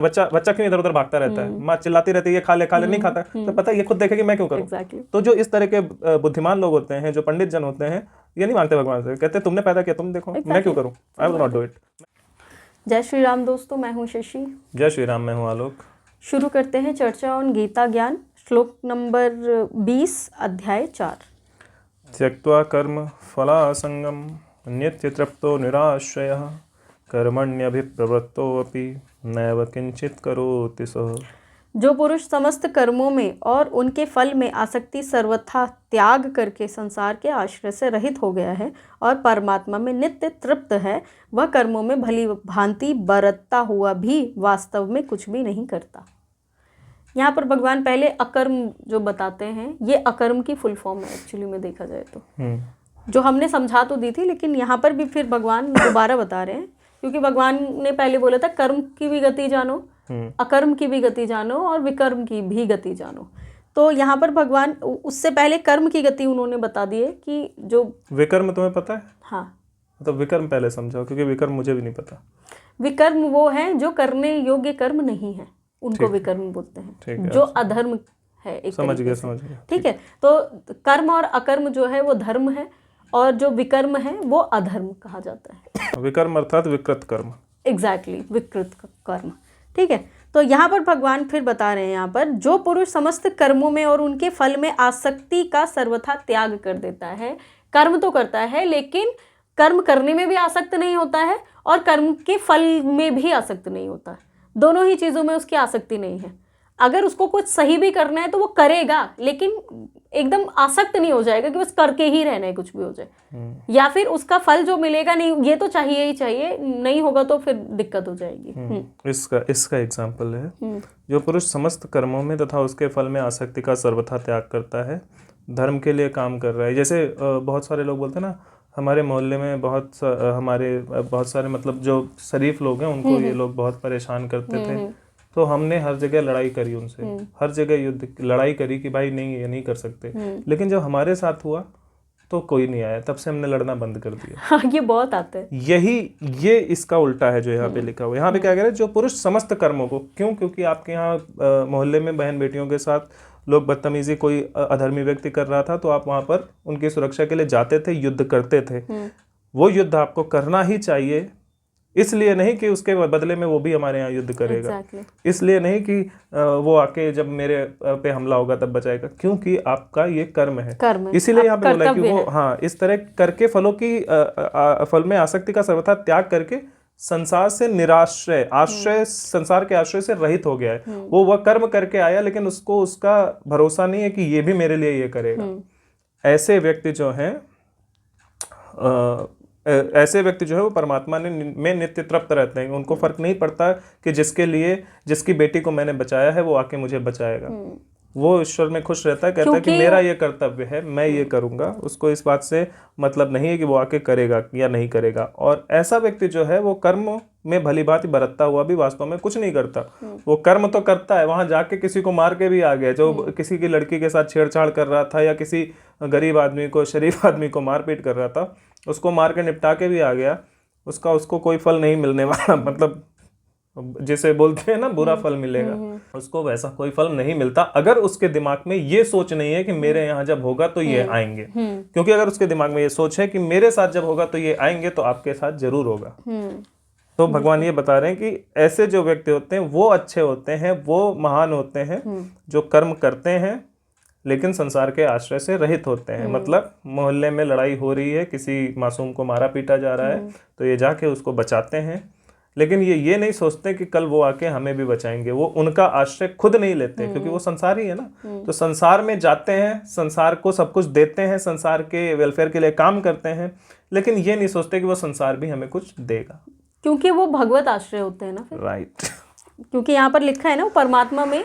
बच्चा क्यों इधर उधर भागता रहता है, माँ चिल्लाती रहती है ये खा ले नहीं खाता, तो पता है ये खुद देखे कि मैं क्यों करूं। तो जो इस तरह के बुद्धिमान लोग होते हैं, जो पंडित जन होते हैं, ये नहीं मांगते भगवान से, कहते तुमने पैदा किया तुम देखो, मैं क्यों करूं, I will not do it. जय श्री राम दोस्तों, मैं हूं शशि। जय श्री राम, मैं हूं आलोक। शुरू करते हैं चर्चा ऑन गीता ज्ञान, श्लोक नंबर 20, अध्याय 4। त्यक्त्वा कर्म फलासंगम नित्य तृप्तो निराश्रयः कर्मण्यभिप्रवृत्तोऽपि नैव किंचित करोति सः। जो पुरुष समस्त कर्मों में और उनके फल में आसक्ति सर्वथा त्याग करके संसार के आश्रय से रहित हो गया है और परमात्मा में नित्य तृप्त है, वह कर्मों में भली भांति बरतता हुआ भी वास्तव में कुछ भी नहीं करता। यहाँ पर भगवान पहले अकर्म जो बताते हैं, ये अकर्म की फुल फॉर्म है एक्चुअली में देखा जाए तो, जो हमने समझा तो दी थी, लेकिन यहाँ पर भी फिर भगवान दोबारा बता रहे हैं, क्योंकि भगवान ने पहले बोला था कर्म की भी गति जानो, अकर्म की भी गति जानो और विकर्म की भी गति जानो। तो यहाँ पर भगवान उससे पहले कर्म की गति उन्होंने बता दी है कि जो विकर्म तुम्हें पता है? हाँ, तो विकर्म पहले समझाओ, क्योंकि विकर्म मुझे भी नहीं पता। विकर्म वो है जो करने योग्य कर्म नहीं है, उनको विकर्म बोलते हैं, जो अधर्म है एक। समझ गया। ठीक है, तो कर्म और अकर्म जो है वो धर्म है, और जो विकर्म है वो अधर्म कहा जाता है। विकर्म अर्थात विकृत कर्म। एग्जैक्टली, विकृत कर्म। ठीक है, तो यहाँ पर भगवान फिर बता रहे हैं, यहाँ पर जो पुरुष समस्त कर्मों में और उनके फल में आसक्ति का सर्वथा त्याग कर देता है, कर्म तो करता है लेकिन कर्म करने में भी आसक्त नहीं होता है और कर्म के फल में भी आसक्त नहीं होता है, दोनों ही चीज़ों में उसकी आसक्ति नहीं है। अगर उसको कुछ सही भी करना है तो वो करेगा, लेकिन एकदम आसक्त नहीं हो जाएगा कि बस करके ही रहना है, कुछ भी हो जाए, या फिर उसका फल जो मिलेगा नहीं, ये तो चाहिए ही चाहिए, नहीं होगा तो फिर दिक्कत हो जाएगी। इसका एग्जाम्पल है, जो पुरुष समस्त कर्मों में तथा उसके फल में आसक्ति का सर्वथा त्याग करता है, धर्म के लिए काम कर रहा है। जैसे बहुत सारे लोग बोलते हैं ना, हमारे मोहल्ले में बहुत सारे मतलब जो शरीफ लोग हैं, उनको ये लोग बहुत परेशान करते थे, तो हमने हर जगह लड़ाई करी उनसे, हर जगह लड़ाई करी कि भाई नहीं, ये नहीं कर सकते, लेकिन जब हमारे साथ हुआ तो कोई नहीं आया, तब से हमने लड़ना बंद कर दिया। हाँ, ये बहुत आता है। ये इसका उल्टा है जो यहाँ पे लिखा हुआ है। यहाँ पे क्या कह रहे हैं, जो पुरुष समस्त कर्मों को, क्योंकि आपके यहाँ मोहल्ले में बहन बेटियों के साथ लोग बदतमीजी, कोई अधर्मी व्यक्ति कर रहा था, तो आप वहां पर उनकी सुरक्षा के लिए जाते थे, युद्ध करते थे। वो युद्ध आपको करना ही चाहिए, इसलिए नहीं कि उसके बदले में वो भी हमारे यहाँ युद्ध करेगा, इसलिए नहीं कि वो आके जब मेरे पे हमला होगा तब बचाएगा, क्योंकि आपका ये कर्म है। इसीलिए यहाँ पे बोला कि वो इस तरह करके फल में आसक्ति का सर्वथा त्याग करके संसार से निराश्रय, संसार के आश्रय से रहित हो गया है। वो वह कर्म करके आया, लेकिन उसको उसका भरोसा नहीं है कि ये भी मेरे लिए ये करेगा। ऐसे व्यक्ति जो है वो परमात्मा में नित्य तृप्त रहते हैं। उनको फर्क नहीं पड़ता कि जिसकी बेटी को मैंने बचाया है वो आके मुझे बचाएगा। वो ईश्वर में खुश रहता है, कहता है कि मेरा ये कर्तव्य है, मैं ये करूंगा। उसको इस बात से मतलब नहीं है कि वो आके करेगा या नहीं करेगा। और ऐसा व्यक्ति जो है वो कर्म में भली भांति बरतता हुआ भी वास्तव में कुछ नहीं करता। वो कर्म तो करता है, वहां जाके किसी को मार के भी आ गया, जो किसी की लड़की के साथ छेड़छाड़ कर रहा था या किसी गरीब आदमी को, शरीफ आदमी को मारपीट कर रहा था, उसको मार के निपटा के भी आ गया। उसको कोई फल नहीं मिलने वाला, मतलब जैसे बोलते हैं ना, बुरा फल मिलेगा, उसको वैसा कोई फल नहीं मिलता, अगर उसके दिमाग में ये सोच नहीं है कि मेरे यहाँ जब होगा तो ये आएंगे। क्योंकि अगर उसके दिमाग में ये सोच है कि मेरे साथ जब होगा तो ये आएंगे, तो आपके साथ जरूर होगा। तो भगवान ये बता रहे हैं कि ऐसे जो व्यक्ति होते हैं वो अच्छे होते हैं, वो महान होते हैं, जो कर्म करते हैं लेकिन संसार के आश्रय से रहित होते हैं। मतलब मोहल्ले में लड़ाई हो रही है, किसी मासूम को मारा पीटा जा रहा है, तो ये जाके उसको बचाते हैं, लेकिन ये नहीं सोचते कि कल वो आके हमें भी बचाएंगे। वो उनका आश्रय खुद नहीं लेते, क्योंकि वो संसार ही है ना। तो संसार में जाते हैं, संसार को सब कुछ देते हैं, संसार के वेलफेयर के लिए काम करते हैं, लेकिन ये नहीं सोचते कि वो संसार भी हमें कुछ देगा, क्योंकि वो भगवत आश्रय होते हैं ना। राइट, क्योंकि यहाँ पर लिखा है ना, वो परमात्मा में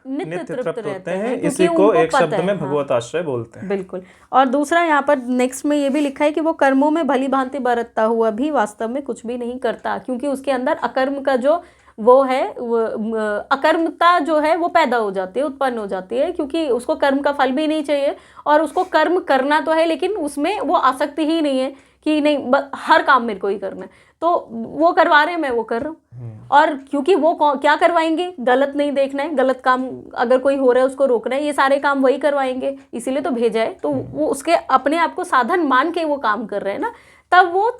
नित्य तृप्त रहते हैं, इसी को एक शब्द में भगवत आश्रय बोलते हैं। बिल्कुल। और दूसरा यहाँ पर नेक्स्ट में ये भी लिखा है कि वो कर्मों में भली भांति बरतता हुआ भी वास्तव में कुछ भी नहीं करता, क्योंकि उसके अंदर अकर्म का जो वो है, अकर्मता जो है वो पैदा हो जाती है, उत्पन्न हो जाती है, क्योंकि उसको कर्म का फल भी नहीं चाहिए और उसको कर्म करना तो है, लेकिन उसमें वो आसक्ति ही नहीं है कि नहीं हर काम मेरे को ही करना है, तो वो करवा रहे हैं, मैं वो कर रहा हूँ। और क्योंकि वो क्या करवाएंगे, गलत नहीं देखना है, गलत काम अगर कोई हो रहा है उसको रोकना है, ये सारे काम वही करवाएंगे, इसीलिए तो भेजा है। तो वो उसके अपने आप को साधन मान के वो काम कर रहे हैं ना, तब वो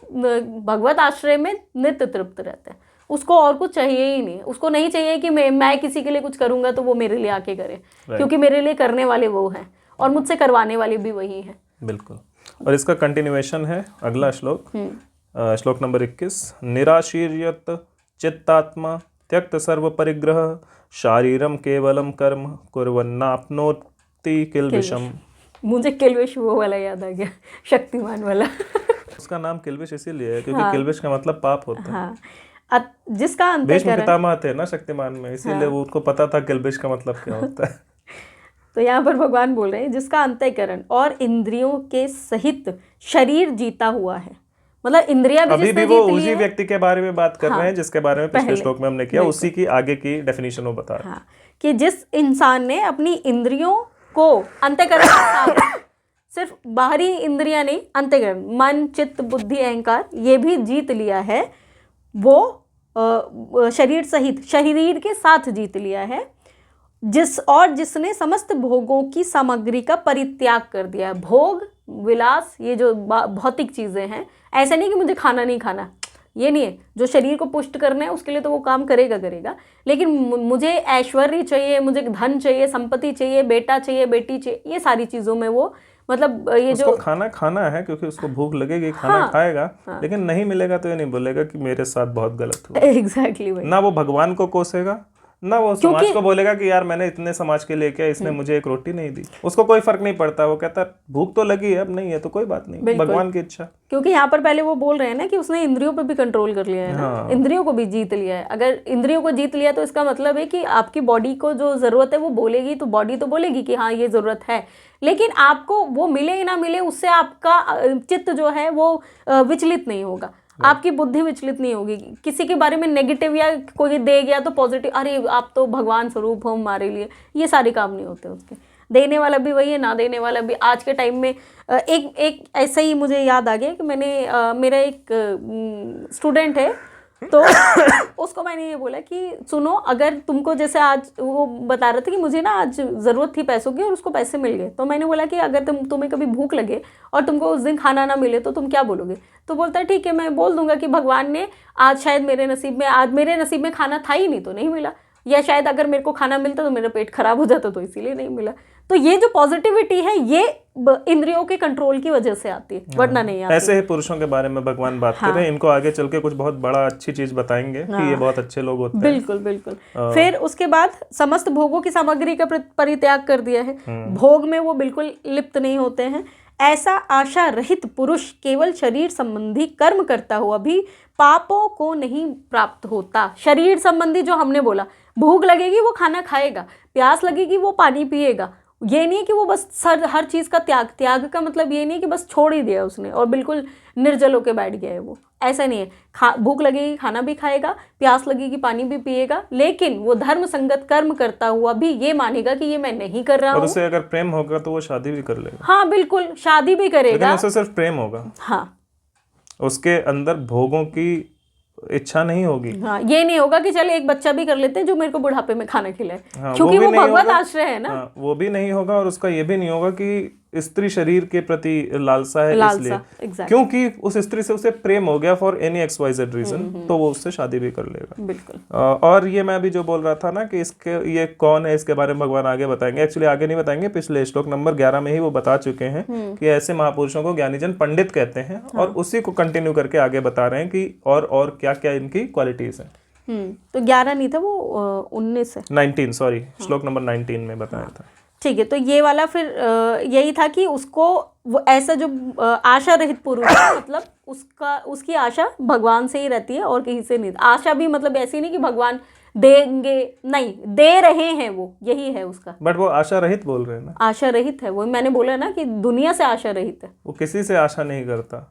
भगवत आश्रय में नित्य तृप्त रहता है। उसको और कुछ चाहिए ही नहीं, उसको नहीं चाहिए कि मैं किसी के लिए कुछ करूंगा तो वो मेरे लिए आके करे, क्योंकि मेरे लिए करने वाले वो हैं और मुझसे करवाने वाले भी वही हैं। बिल्कुल। और इसका कंटिन्यूएशन है अगला श्लोक, श्लोक नंबर 21। निराशीर्यत चित्तात्मा त्यक्त सर्व परिग्रह शारीरम केवलम कर्म कुर्वन्नाप्नोति किल्बिषम। मुझे किल्बिष वो वाला याद आ गया, शक्तिमान वाला। उसका नाम किल्बिष इसीलिए है क्योंकि किल्बिष का मतलब पाप होता है। हाँ, जिसका भीष्म पितामह थे ना शक्तिमान में, इसीलिए वो उसको पता था किल्बिष का मतलब क्या होता है। तो यहाँ पर भगवान बोल रहे हैं जिसका अंतःकरण और इंद्रियों के सहित शरीर जीता हुआ है, मतलब इंद्रियां भी अभी भी वो उसी व्यक्ति के बारे में बात कर रहे हैं जिसके बारे में पिछले श्लोक में हमने किया, उसी की आगे की डेफिनेशन वो बता रहे हैं कि जिस इंसान ने अपनी इंद्रियों को अंतःकरण के साथ, सिर्फ बाहरी इंद्रियां नहीं, अंतःकरण मन चित्त बुद्धि अहंकार ये भी जीत लिया है, वो शरीर सहित शरीर के साथ जीत लिया है, जिसने समस्त भोगों की सामग्री का परित्याग कर दिया है। भोग विलास ये जो भौतिक चीज़ें हैं, ऐसा नहीं कि मुझे खाना नहीं खाना, ये नहीं है। जो शरीर को पुष्ट करना है उसके लिए तो वो काम करेगा, लेकिन मुझे ऐश्वर्य चाहिए, मुझे धन चाहिए, संपत्ति चाहिए, बेटा चाहिए, बेटी चाहिए, ये सारी चीज़ों में वो मतलब ये उसको जो खाना है क्योंकि उसको भूख लगेगी, खाना खाएगा, लेकिन नहीं मिलेगा तो ये नहीं बोलेगा कि मेरे साथ बहुत गलत हुआ। एग्जैक्टली ना वो भगवान को कोसेगा, ना वो समाज को बोलेगा कि यार मैंने इतने समाज के लिए किया, इसने मुझे एक रोटी नहीं दी। उसको कोई फर्क नहीं पड़ता, वो कहता भूख तो लगी है, अब नहीं है तो कोई बात नहीं, भगवान की इच्छा। क्योंकि यहाँ पर पहले वो बोल रहे हैं ना कि उसने इंद्रियों पे भी कंट्रोल कर लिया है ना, इंद्रियों को भी जीत लिया है। अगर इंद्रियों को जीत लिया तो इसका मतलब है कि आपकी बॉडी को जो जरूरत है वो बोलेगी, तो बॉडी तो बोलेगी कि हाँ ये जरूरत है, लेकिन आपको वो मिले या ना मिले उससे आपका चित्त जो है वो विचलित नहीं होगा, आपकी बुद्धि विचलित नहीं होगी। किसी के बारे में नेगेटिव या कोई दे गया तो पॉजिटिव, अरे आप तो भगवान स्वरूप हो हमारे लिए, ये सारे काम नहीं होते उसके। देने वाला भी वही है, ना देने वाला भी। आज के टाइम में एक ऐसा ही मुझे याद आ गया कि मैंने मेरा एक स्टूडेंट है, तो उसको मैंने ये बोला कि सुनो, अगर तुमको जैसे आज वो बता रहा था कि मुझे ना आज ज़रूरत थी पैसों की और उसको पैसे मिल गए, तो मैंने बोला कि अगर तुम्हें कभी भूख लगे और तुमको उस दिन खाना ना मिले तो तुम क्या बोलोगे? तो बोलता है ठीक है, मैं बोल दूंगा कि भगवान ने आज शायद मेरे नसीब में खाना था ही नहीं तो नहीं मिला, या शायद अगर मेरे को खाना मिलता तो मेरा पेट खराब हो जाता तो इसीलिए नहीं मिला। तो ये जो पॉजिटिविटी है ये इंद्रियों के कंट्रोल की वजह से आती है, वरना नहीं आती। ऐसे ही पुरुषों के बारे में भगवान बात कर रहे हैं, इनको आगे चल के कुछ बहुत बड़ा अच्छी चीज बताएंगे कि ये बहुत अच्छे लोग होते हैं। बिल्कुल बिल्कुल। फिर उसके बाद समस्त भोगों की सामग्री का परित्याग कर दिया है, भोग में वो बिल्कुल लिप्त नहीं होते हैं। ऐसा आशा रहित पुरुष केवल शरीर संबंधी कर्म करता हुआ भी पापों को नहीं प्राप्त होता। शरीर संबंधी जो हमने बोला, भूख लगेगी वो खाना खाएगा, प्यास लगेगी वो पानी पिएगा, ये नहीं है कि वो बस हर चीज़ का त्याग का मतलब ये नहीं है कि बस छोड़ ही दिया उसने और बिल्कुल निर्जल होकर बैठ गया है वो, ऐसा नहीं है। भूख लगेगी खाना भी खाएगा, प्यास लगेगी पानी भी पिएगा, लेकिन वो धर्म संगत कर्म करता हुआ भी ये मानेगा कि ये मैं नहीं कर रहा हूँ। और उसे अगर प्रेम होगा तो वो शादी भी कर लेगा। हाँ बिल्कुल, शादी भी करेगा, लेकिन उसे सिर्फ प्रेम होगा। हाँ, उसके अंदर भोगों की इच्छा नहीं होगी। हाँ, ये नहीं होगा कि चल एक बच्चा भी कर लेते हैं जो मेरे को बुढ़ापे में खाना खिलाए, क्योंकि वो भगवत आश्रय है ना। वो भी नहीं होगा, और उसका ये भी नहीं होगा कि स्त्री शरीर के प्रति लालसा है इसलिए, क्योंकि उस स्त्री से उसे प्रेम हो गया फॉर एनी XYZ रीजन, तो वो उससे शादी भी कर लेगा। बिल्कुल। और ये मैं अभी जो बोल रहा था ना कि इसके ये कौन है, इसके बारे में भगवान आगे बताएंगे। एक्चुअली आगे नहीं बताएंगे, पिछले श्लोक नंबर 11 में ही वो बता चुके हैं कि ऐसे महापुरुषों को ज्ञानीजन पंडित कहते हैं, और उसी को कंटिन्यू करके आगे बता रहे हैं कि और क्या क्या इनकी क्वालिटीज हैं। तो 11 नहीं था वो 19 है, 19 सॉरी, श्लोक नंबर 19 में बताया था। ठीक है, तो ये वाला फिर यही था कि उसको वो ऐसा जो आशा रहित पुरुष है, मतलब उसकी आशा भगवान से ही रहती है और कहीं से नहीं। आशा भी मतलब ऐसी नहीं कि भगवान देंगे, नहीं, दे रहे हैं वो, यही है उसका। बट वो आशा रहित बोल रहे हैं ना, आशा रहित है वो, मैंने बोला ना कि दुनिया से आशा रहित है, वो किसी से आशा नहीं करता।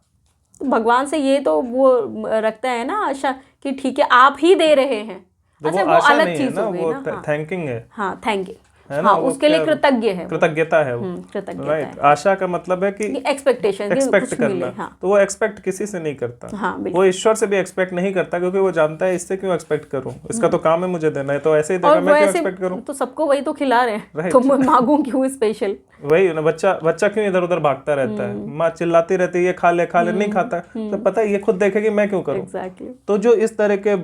भगवान से ये तो वो रखता है ना आशा कि ठीक है आप ही दे रहे हैं। अच्छा, वो अलग चीज हो गई ना, थैंकिंग है। हाँ, थैंक यू। है ना, हाँ, उसके लिए कृतज्ञ है, कृतज्ञता है वो, कृतज्ञता राइट। आशा का मतलब है कि एक्सपेक्टेशन, एक्सपेक्ट करना। हाँ। तो वो एक्सपेक्ट किसी से नहीं करता। हाँ, वो ईश्वर से भी एक्सपेक्ट नहीं करता, क्योंकि वो जानता है इससे क्यों एक्सपेक्ट करूं, इसका तो काम है मुझे देना है, तो ऐसे ही देगा, मैं क्यों एक्सपेक्ट करूं। तो सबको वही तो खिला रहे हैं, तो मैं मांगू क्यों स्पेशल। वही ना, बच्चा क्यों इधर उधर भागता रहता है, माँ चिल्लाती रहती है ये खा ले नहीं खाता, तो पता है ये खुद देखेगी, मैं क्यों करूं। तो जो इस तरह के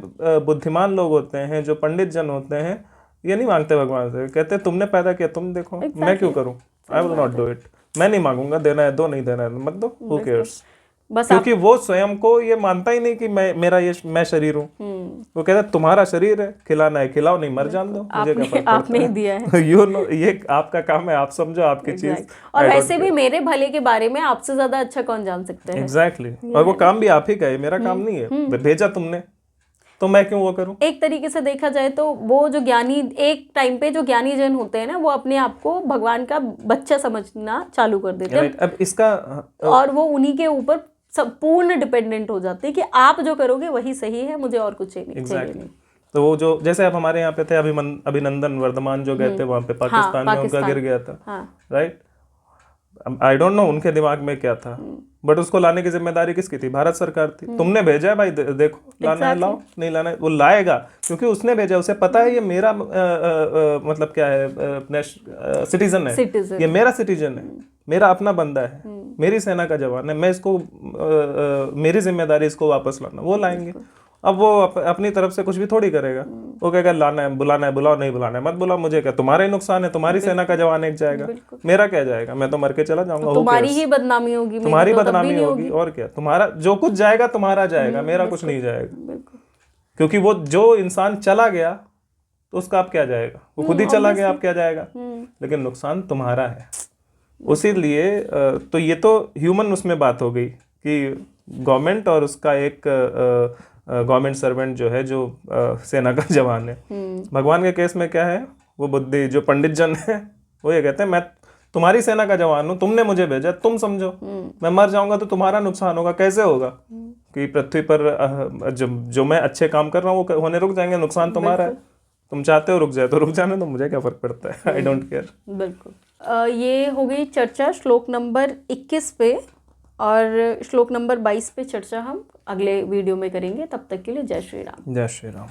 बुद्धिमान लोग होते हैं, जो पंडित जन होते हैं, ये नहीं मांगते भगवान से, कहते तुमने पैदा किया तुम देखो, मैं क्यों करूं, I will not do it, मैं नहीं मांगूंगा, देना है दो, नहीं देना है मत दो, हु केयर्स। बस क्योंकि वो स्वयं को ये मानता ही नहीं कि मैं शरीर हूँ। वो कहता है तुम्हारा शरीर है, खिलाना है खिलाओ, नहीं मर जान दो, मुझे क्या फर्क आपने ही दिया है। यू नो, ये आपका काम है, आप समझो आपकी चीज। और वैसे भी मेरे भले के बारे में आपसे ज्यादा अच्छा कौन जान सकता है। एग्जैक्टली। और वो काम भी आप ही का है, मेरा काम नहीं है, भेजा तुमने, तो मैं क्यों वो करूं। एक तरीके से देखा जाए तो वो जो ज्ञानी, एक टाइम पे जो ज्ञानी जन होते हैं ना, वो अपने आप को भगवान का बच्चा समझना चालू कर देते हैं। अब इसका और वो उन्हीं के ऊपर पूर्ण डिपेंडेंट हो जाते हैं कि आप जो करोगे वही सही है, मुझे और कुछ चाहिए नहीं। तो वो जो जैसे आप हमारे यहाँ पे थे अभिनंदन वर्धमान जो गए थे वहां पे पाकिस्तान में, उनका गिर गया था, राइट। आई डोंट नो उनके दिमाग में क्या था, बट उसको लाने की जिम्मेदारी किसकी थी, भारत सरकार थी। तुमने भेजा है भाई, देखो लाना है लाओ, नहीं लाना है वो लाएगा, क्योंकि उसने भेजा, उसे पता है ये मेरा मतलब क्या है, सिटीजन है, ये मेरा सिटीजन है, मेरा अपना बंदा है, मेरी सेना का जवान है, मैं इसको मेरी जिम्मेदारी इसको वापस लाना, वो लाएंगे। अब वो अपनी तरफ से कुछ भी थोड़ी करेगा, वो कहेगा लाना है बुलाना है बुलाओ, नहीं बुलाना है मत बुलाओ, मुझे क्या, तुम्हारा ही नुकसान है, तुम्हारी सेना का जवान एक जाएगा, मेरा क्या जाएगा, मैं तो मर के चला जाऊंगा, तुम्हारी ही बदनामी होगी, तुम्हारी बदनामी होगी, और क्या, तुम्हारा जो कुछ जाएगा तुम्हारा जाएगा, मेरा कुछ नहीं जाएगा। क्योंकि वो जो इंसान चला गया तो उसका आप क्या जाएगा, वो खुद ही चला गया, आप क्या जाएगा, लेकिन नुकसान तुम्हारा है। उसी लिए तो ये तो ह्यूमन उसमें बात हो गई कि गवर्नमेंट और उसका एक गवर्नमेंट सर्वेंट जो है, जो सेना का जवान है। भगवान के केस में क्या है, वो बुद्धि जो पंडित जन है, वो ये कहते हैं मैं तुम्हारी सेना का जवान हूँ, तुमने मुझे भेजा, तुम समझो, मैं मर जाऊंगा तो तुम्हारा नुकसान होगा। कैसे होगा कि पृथ्वी पर जो मैं अच्छे काम कर रहा हूँ वो होने रुक जाएंगे, नुकसान तुम्हारा है। तुम चाहते हो रुक जाए तो रुक जाने, तो मुझे क्या फर्क पड़ता है, आई डोंट केयर। बिल्कुल। ये हो गई चर्चा श्लोक नंबर 21 पे, और श्लोक नंबर 22 पे चर्चा हम अगले वीडियो में करेंगे। तब तक के लिए जय श्री राम। जय श्री राम।